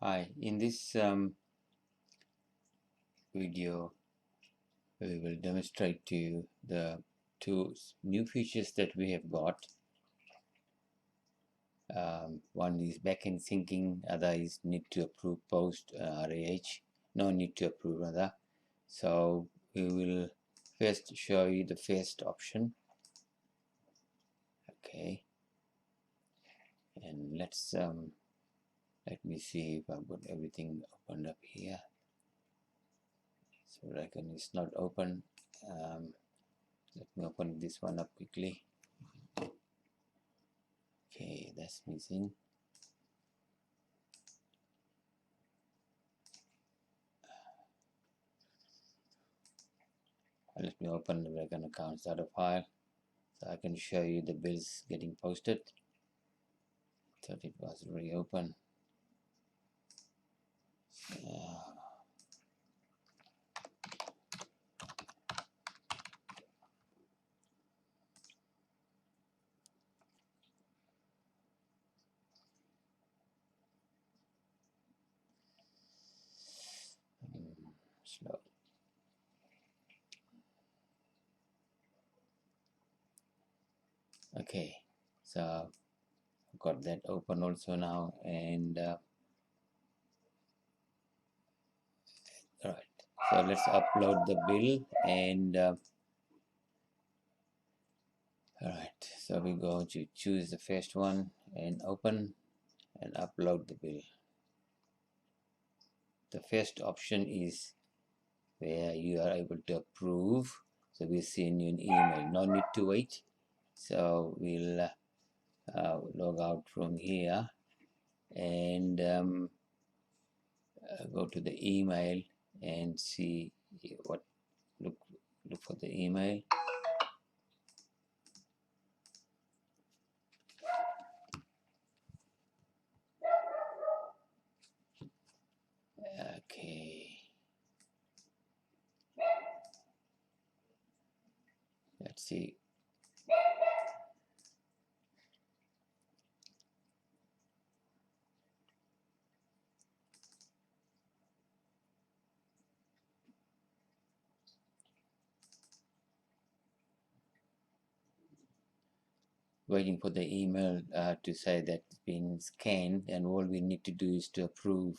Hi, in this video we will demonstrate to you the two new features that we have got. One is backend syncing, other is need to approve post RAH, no need to approve rather. So we will first show you the first option. Okay, and let me see if I've got everything opened up here. So Recon is not open. Let me open this one up quickly. Okay, that's missing. Let me open the Recon accounts data file so I can show you the bills getting posted. Thought it was reopened. Slow. Okay, so I've got that open also now, and right. So let's upload the bill, and all right. So we go to choose the first one and open and upload the bill. The first option is where you are able to approve. So we'll send you an email. No need to wait. So we'll log out from here and go to the email and see what look for the email. Okay, let's see. Waiting for the email to say that it's been scanned, and all we need to do is to approve.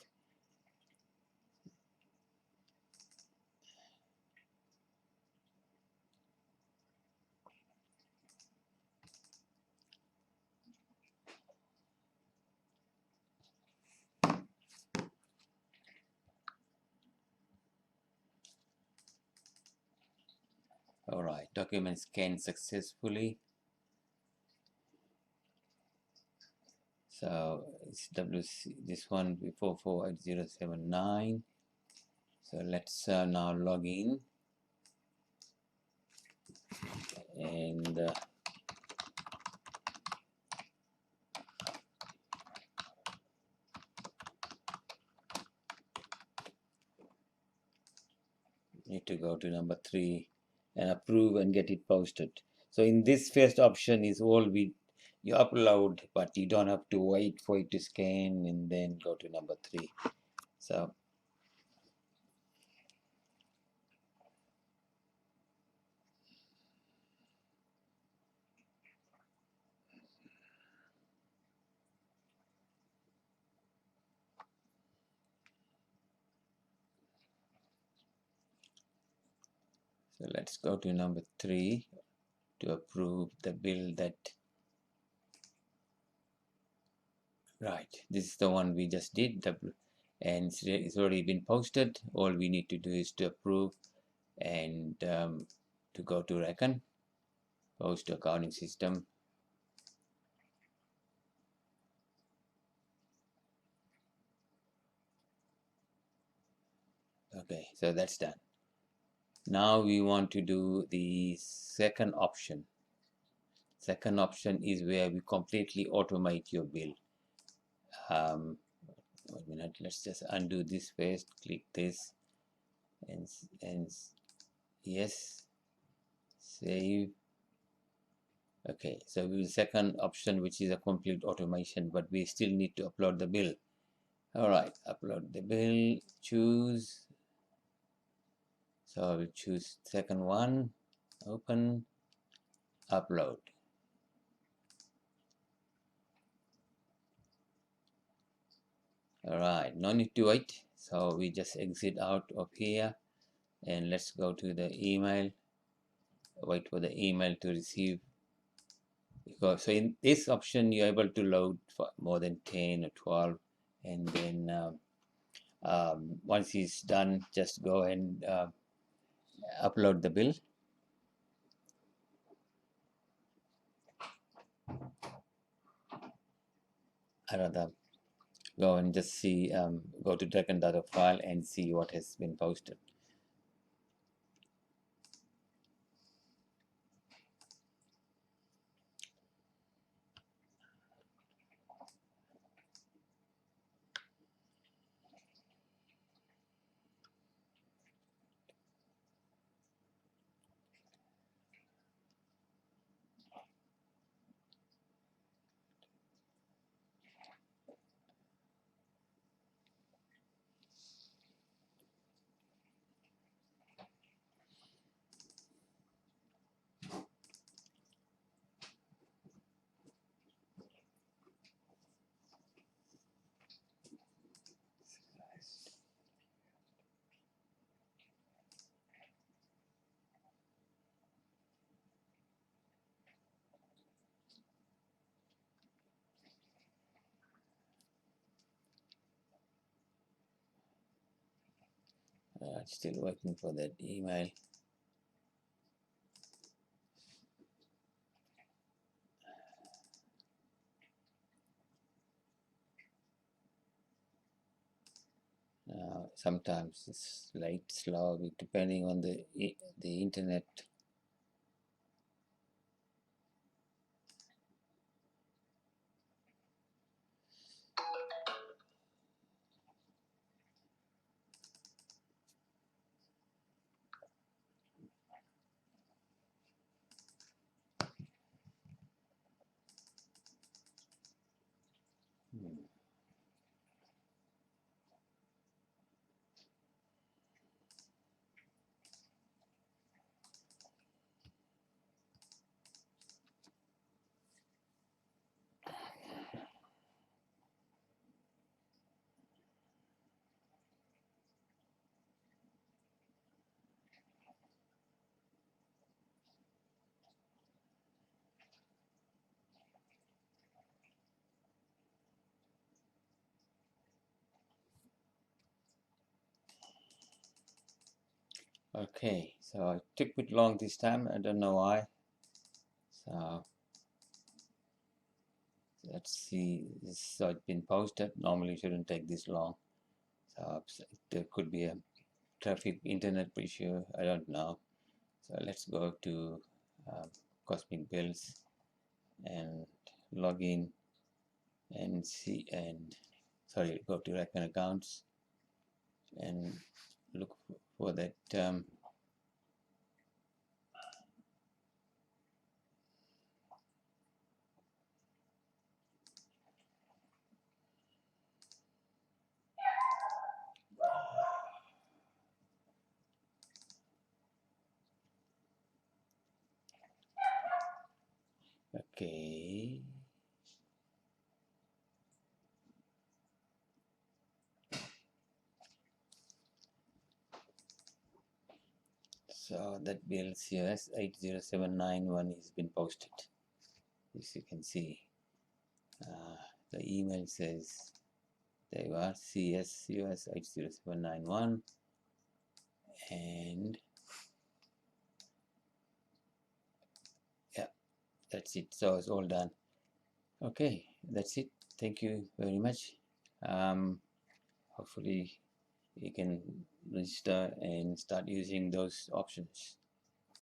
All right, document scanned successfully. So it's WC, this one 4488079. So let's now log in and need to go to number 3 and approve and get it posted. So in this first option is all you upload, but you don't have to wait for it to scan and then go to number 3. So let's go to number 3 to approve the bill that, right, this is the one we just did, and it's already been posted. All we need to do is to approve and to go to Recon, post accounting system. Okay, so that's done. Now we want to do the second option. Second option is where we completely automate your bill. One minute, let's just undo this first. Click this and yes, save. Okay, so we will second option, which is a complete automation, but we still need to upload the bill. All right, upload the bill, choose. So I will choose second one, open, upload. All right, no need to wait. So we just exit out of here and let's go to the email. Wait for the email to receive. Because so in this option, you're able to load for more than 10 or 12. And then once it's done, just go and upload the bill. I rather go and just see, go to drag and data file and see what has been posted. Still waiting for that email. Sometimes it's late, slow, depending on the internet. Okay, so it took a bit long this time. I don't know why. So let's see. So it's been posted. Normally, it shouldn't take this long. So there could be a traffic internet issue. I don't know. So let's go to Cosmic Bills and log in and see and sorry, go to Reckon Accounts and look for that okay. So that bill CS 80791 has been posted. As you can see, the email says there you are, CS US 80791, and yeah, that's it. So it's all done. Okay, that's it. Thank you very much. Hopefully you can register and start using those options.